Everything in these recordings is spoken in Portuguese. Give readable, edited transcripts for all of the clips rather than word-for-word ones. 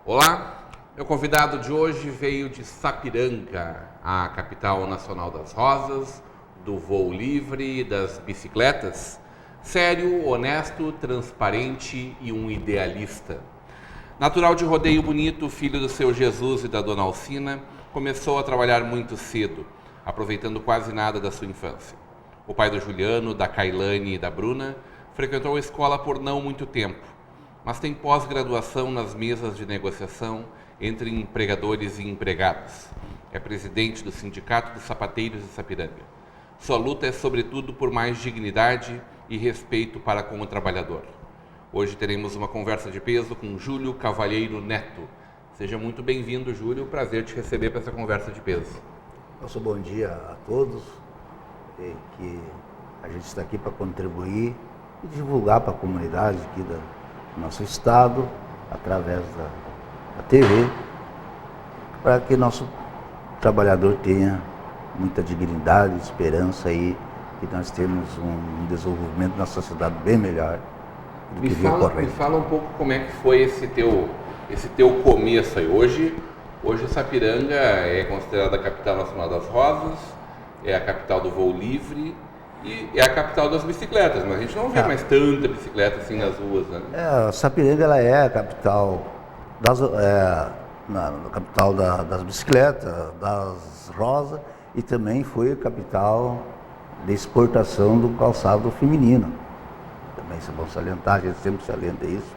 Olá, meu convidado de hoje veio de Sapiranga, a capital nacional das rosas, do voo livre, das bicicletas. Sério, honesto, transparente e um idealista. Natural de Rodeio Bonito, filho do seu Jesus e da dona Alcina, começou a trabalhar muito cedo, aproveitando quase nada da sua infância. O pai do Juliano, da Kailane e da Bruna frequentou a escola por não muito tempo, mas tem pós-graduação nas mesas de negociação entre empregadores e empregados. É presidente do Sindicato dos Sapateiros de Sapiranga. Sua luta é sobretudo por mais dignidade e respeito para com o trabalhador. Hoje teremos uma conversa de peso com Júlio Cavalheiro Neto. Seja muito bem-vindo, Júlio. Prazer te receber para essa conversa de peso. Nosso bom dia a todos. Que a gente está aqui para contribuir e divulgar para a comunidade aqui do nosso estado, através da TV, para que nosso trabalhador tenha muita dignidade, esperança e que nós temos um desenvolvimento na sociedade bem melhor do que vinha ocorrendo. Me fala um pouco como é que foi esse teu começo aí. Hoje Sapiranga é considerada a capital nacional das rosas, é a capital do voo livre e é a capital das bicicletas, mas a gente não vê mais tanta bicicleta assim nas ruas, né? Sapiranga ela é a capital das bicicletas, das rosas, e também foi a capital de exportação do calçado feminino. Também isso é bom salientar, a gente sempre salienta isso,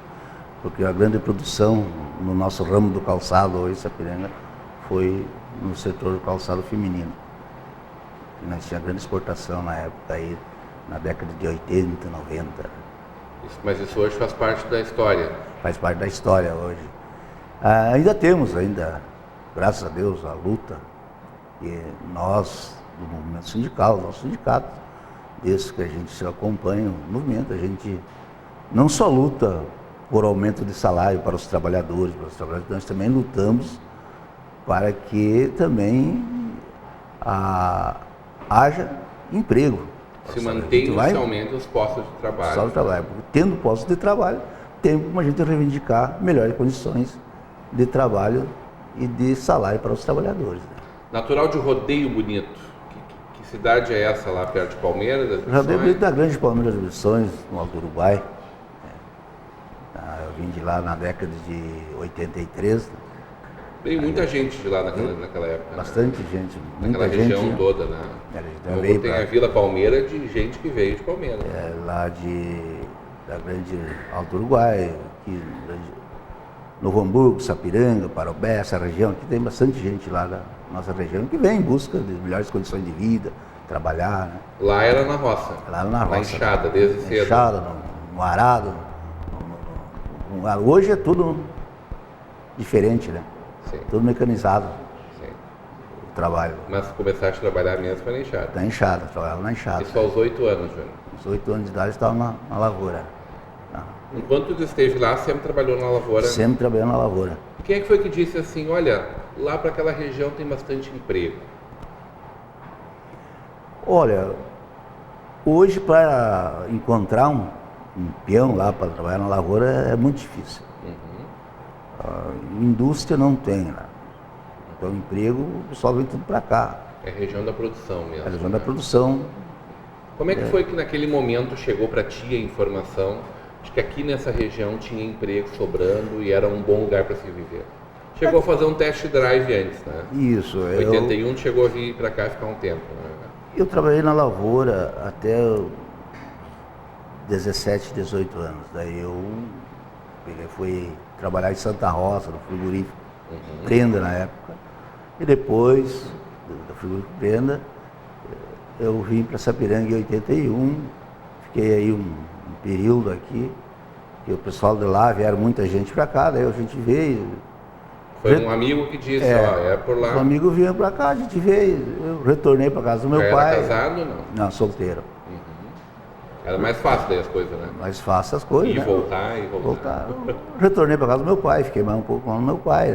porque a grande produção no nosso ramo do calçado hoje, Sapiranga, foi no setor do calçado feminino. Nós tínhamos grande exportação na época, aí, na década de 80, 90. Mas isso hoje faz parte da história? Faz parte da história hoje. Ainda temos, graças a Deus, a luta. E nós, do movimento sindical, nosso sindicato, desde que a gente acompanha o movimento, a gente não só luta por aumento de salário para os trabalhadores, nós também lutamos para que também haja emprego. Se mantém e se aumenta os postos de trabalho. Porque tendo postos de trabalho, tem como a gente reivindicar melhores condições de trabalho e de salário para os trabalhadores. Natural de Rodeio Bonito. Que cidade é essa lá perto de Palmeiras? Rodeio Bonito da Grande Palmeiras das Missões, no Alto Uruguai. Eu vim de lá na década de 83. Veio muita gente de lá naquela época. Bastante gente. Naquela região toda, né? Tem a Vila Palmeira de gente que veio de Palmeiras. Lá da Grande Alto Uruguai, Novo Hamburgo, Sapiranga, Parobé, essa região, aqui tem bastante gente lá da nossa região que vem em busca de melhores condições de vida, trabalhar. Né? Lá era na roça? Lá na roça. Na enxada, desde cedo? Na enxada, no arado. Hoje é tudo diferente, né? Sim. Tudo mecanizado. Sim. O trabalho. Mas começaste a trabalhar mesmo foi na enxada? Na enxada, trabalhava na enxada. Isso aos 8 anos, Júnior? Aos 8 anos de idade eu estava na lavoura. Enquanto tu esteve lá, sempre trabalhou na lavoura? Sempre trabalhei na lavoura. Quem é que foi que disse assim, olha, lá para aquela região tem bastante emprego? Olha, hoje para encontrar um peão lá para trabalhar na lavoura é muito difícil. Indústria não tem lá. Então emprego, o pessoal vem tudo para cá. É região da produção mesmo. É região da produção. Como é que foi que naquele momento chegou para ti a informação de que aqui nessa região tinha emprego sobrando e era um bom lugar para se viver? Chegou a fazer um test drive antes, né? Isso. Em 81 chegou a vir para cá e ficar um tempo, né? Eu trabalhei na lavoura até 17, 18 anos. Daí eu fui trabalhar em Santa Rosa, no frigorífico Prenda na época. E depois do frigorífico Prenda, eu vim para Sapiranga em 81. Fiquei aí um período aqui, que o pessoal de lá vieram muita gente para cá, daí a gente veio, Foi um amigo que disse, é por lá. Um amigo vinha para cá, a gente veio, eu retornei para casa do meu pai. Era casado ou não? Não, solteiro. Era mais fácil daí as coisas, né? Mais fácil as coisas, E né? voltar. Eu retornei para casa do meu pai, fiquei mais um pouco com o meu pai.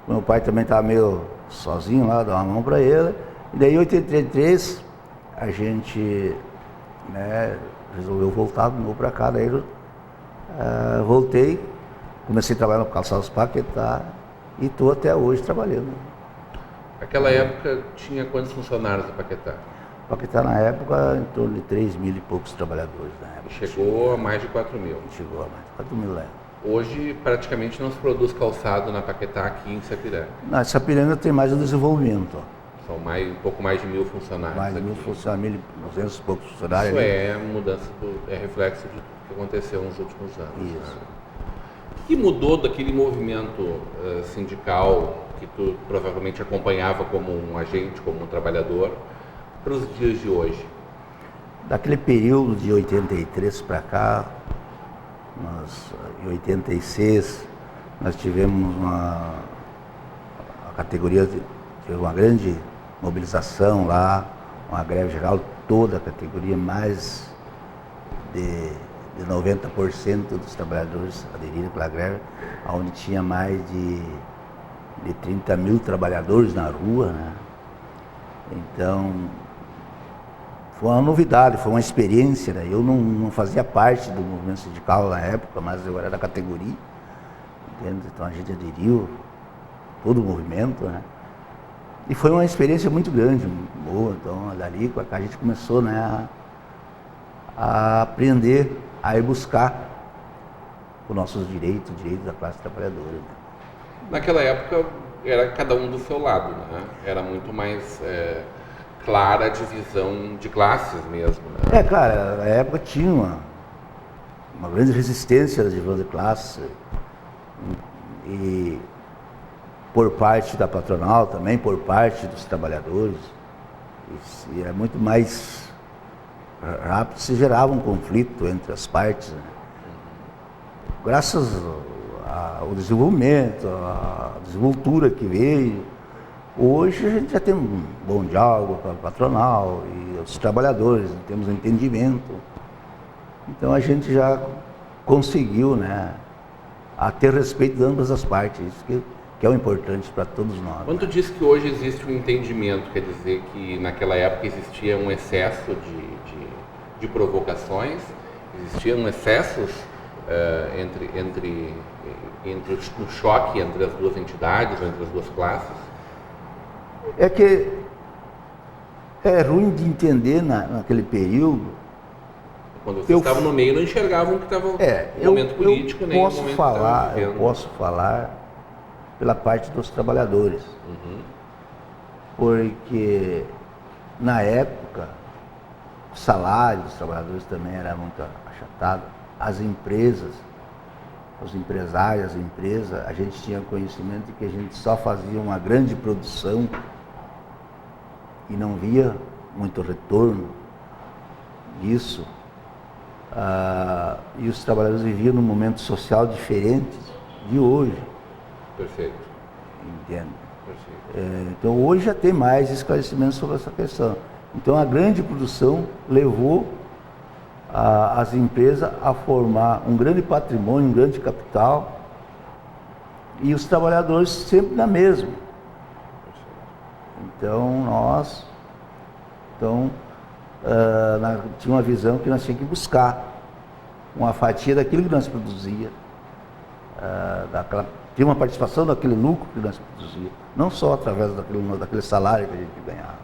Meu pai também estava meio sozinho lá, dava uma mão para ele. E daí em 83 a gente, né, resolveu voltar de novo para cá. Daí eu voltei, comecei a trabalhar no Calçados Paquetá e estou até hoje trabalhando. Naquela época tinha quantos funcionários no Paquetá? Paquetá na época em torno de 3 mil e poucos trabalhadores na época. Chegou a mais de 4 mil. Chegou a mais de 4 mil, Hoje praticamente não se produz calçado na Paquetá aqui em Sapiranga. Na Sapiranga tem mais o desenvolvimento. São um pouco mais de 1.000 funcionários. Mais de 1.000 funcionários, 1.200 e poucos funcionários. Isso é mudança, é reflexo de tudo que aconteceu nos últimos anos. Isso. Né? O que mudou daquele movimento sindical que tu provavelmente acompanhava como um agente, como um trabalhador, para os dias de hoje? Daquele período de 83 para cá, em 86, nós tivemos a categoria, teve uma grande mobilização lá, uma greve geral, toda a categoria, mais de 90% dos trabalhadores aderiram pela greve, onde tinha mais de 30 mil trabalhadores na rua, né? Então, foi uma novidade, foi uma experiência, né? Eu não fazia parte do movimento sindical na época, mas eu era da categoria, entende? Então a gente aderiu todo o movimento, né? E foi uma experiência muito grande, muito boa. Então dali para cá a gente começou, né, a aprender, a ir buscar os nossos direitos, da classe trabalhadora. Né? Naquela época era cada um do seu lado, né? Era muito mais clara a divisão de classes mesmo, né? Claro, na época tinha uma grande resistência da divisão de classes e por parte da patronal também, por parte dos trabalhadores, e é muito mais rápido, se gerava um conflito entre as partes, né? Graças ao desenvolvimento, à desenvoltura que veio, hoje a gente já tem um bom diálogo com a patronal e os trabalhadores, temos um entendimento. Então a gente já conseguiu, né, a ter respeito de ambas as partes, isso que é o importante para todos nós. Quando tu diz que hoje existe um entendimento, quer dizer que naquela época existia um excesso de provocações, existiam excessos entre o choque entre as duas entidades, ou entre as duas classes? É que é ruim de entender naquele período. Quando vocês estavam no meio, não enxergavam que estava no momento político, nem no momento que estavam vivendo. Eu posso falar pela parte dos trabalhadores. Porque na época o salário dos trabalhadores também era muito achatado. As empresas, os empresários, as empresas, a gente tinha conhecimento de que a gente só fazia uma grande produção e não via muito retorno disso. E os trabalhadores viviam num momento social diferente de hoje. Perfeito. Entende? Perfeito. Então hoje já tem mais esclarecimento sobre essa questão. Então a grande produção levou as empresas a formar um grande patrimônio, um grande capital, e os trabalhadores sempre na mesma. Então tinha uma visão que nós tínhamos que buscar uma fatia daquilo que nós produzia, tinha uma participação daquele lucro que nós produzia, não só através daquele salário que a gente ganhava.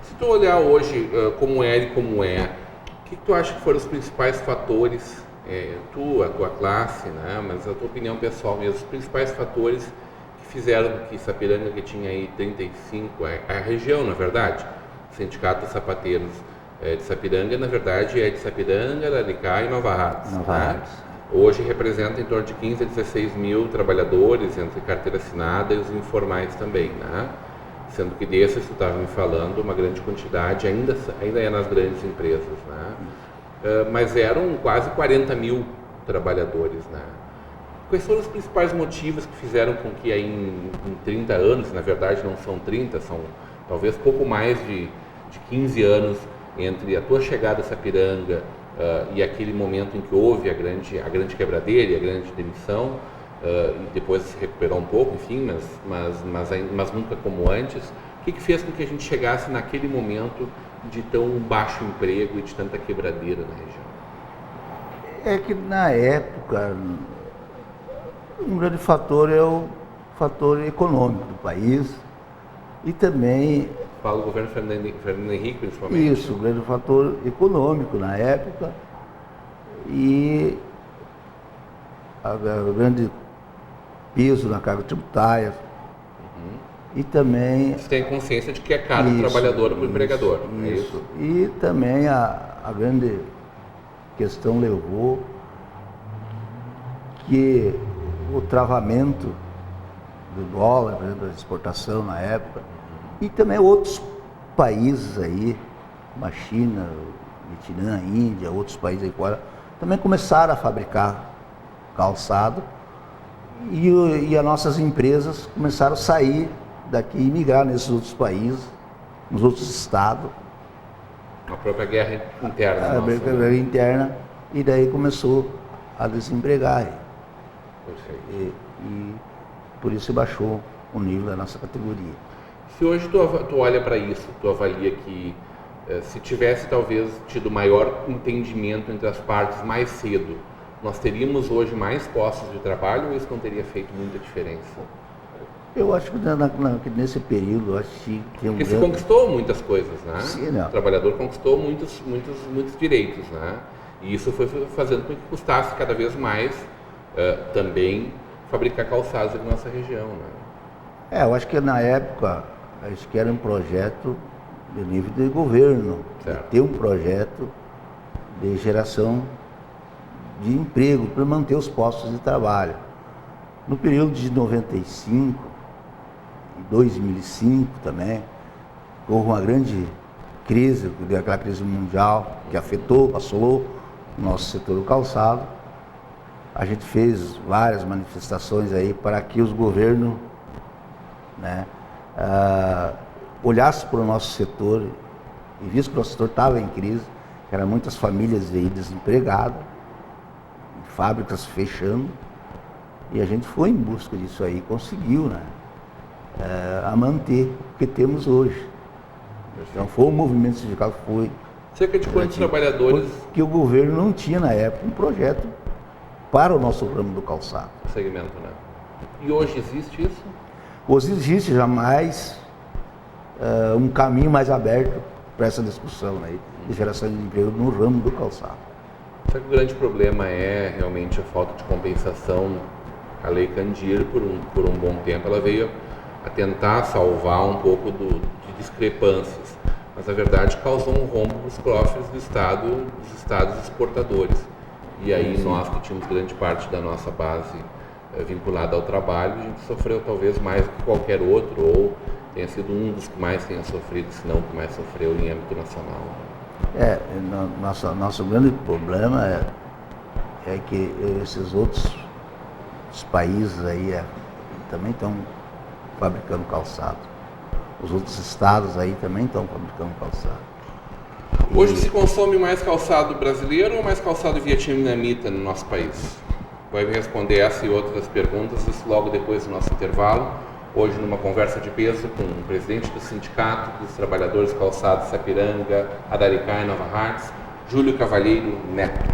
Se tu olhar hoje como era e como é, o que tu acha que foram os principais fatores, a tua classe, né, mas a tua opinião pessoal mesmo, os principais fatores que fizeram que Sapiranga, que tinha aí 35, a região, na verdade, o Sindicato dos Sapateiros de Sapiranga, na verdade, é de Sapiranga, Araricá e Nova Hartz. Né? Hoje representa em torno de 15 a 16 mil trabalhadores, entre carteira assinada e os informais também, né? Sendo que desses, tu estava me falando, uma grande quantidade ainda é nas grandes empresas, né? Mas eram quase 40 mil trabalhadores, né? Quais foram os principais motivos que fizeram com que aí em 30 anos, na verdade não são 30, são talvez pouco mais de 15 anos entre a tua chegada a Sapiranga e aquele momento em que houve a grande quebradeira e a grande demissão, e depois se recuperou um pouco, enfim, mas nunca como antes. O que fez com que a gente chegasse naquele momento de tão baixo emprego e de tanta quebradeira na região? É que na época, um grande fator é o fator econômico do país e também... Fala o governo Fernando Henrique, principalmente. Isso, um grande fator econômico na época e o grande peso na carga tributária. E também... Você tem consciência de que é caro o trabalhador para o empregador. Isso. E também a grande questão levou que o travamento do dólar, por exemplo, da exportação na época, e também outros países aí, como a China, Vietnã, a Índia, outros países aí fora, também começaram a fabricar calçado e as nossas empresas começaram a sair daqui e migrar nesses outros países, nos outros estados. A própria guerra interna. A guerra interna, e daí começou a desempregar. E por isso baixou o nível da nossa categoria. Se hoje tu olha para isso, tu avalia que se tivesse talvez tido maior entendimento entre as partes mais cedo, nós teríamos hoje mais postos de trabalho ou isso não teria feito muita diferença? Eu acho que nesse período, acho que tem Porque se conquistou muitas coisas, né? Sim, não. O trabalhador conquistou muitos direitos, né? E isso foi fazendo com que custasse cada vez mais também fabricar calçados na nossa região, né? Eu acho que na época, acho que era um projeto de nível de governo, de ter um projeto de geração de emprego para manter os postos de trabalho. No período de 95 e 2005 também, houve uma grande crise, aquela crise mundial que assolou o nosso setor do calçado. A gente fez várias manifestações aí para que os governos, né, olhassem para o nosso setor e vissem que o nosso setor estava em crise, que eram muitas famílias aí desempregadas, fábricas fechando, e a gente foi em busca disso aí, conseguiu, né, a manter o que temos hoje. Então foi um movimento sindical que foi... Cerca de quantos trabalhadores... Que o governo não tinha na época um projeto para o nosso ramo do calçado. Segmento, né? E hoje existe isso? Hoje existe jamais um caminho mais aberto para essa discussão, né, de geração de emprego no ramo do calçado. Será que o grande problema é realmente a falta de compensação? A Lei Candir, por um bom tempo, ela veio a tentar salvar um pouco de discrepâncias, mas na verdade causou um rombo nos cofres dos estados exportadores. E aí nós que tínhamos grande parte da nossa base vinculada ao trabalho, a gente sofreu talvez mais do que qualquer outro, ou tenha sido um dos que mais tenha sofrido, se não o que mais sofreu em âmbito nacional. Nosso grande problema é que esses outros países aí também estão fabricando calçado. Os outros estados aí também estão fabricando calçado. Hoje se consome mais calçado brasileiro ou mais calçado vietnamita no nosso país? Vai me responder essa e outras perguntas, isso logo depois do nosso intervalo. Hoje numa conversa de peso com o presidente do Sindicato dos Trabalhadores Calçados Sapiranga, Araricá e Nova Hartz, Júlio Cavalheiro Neto.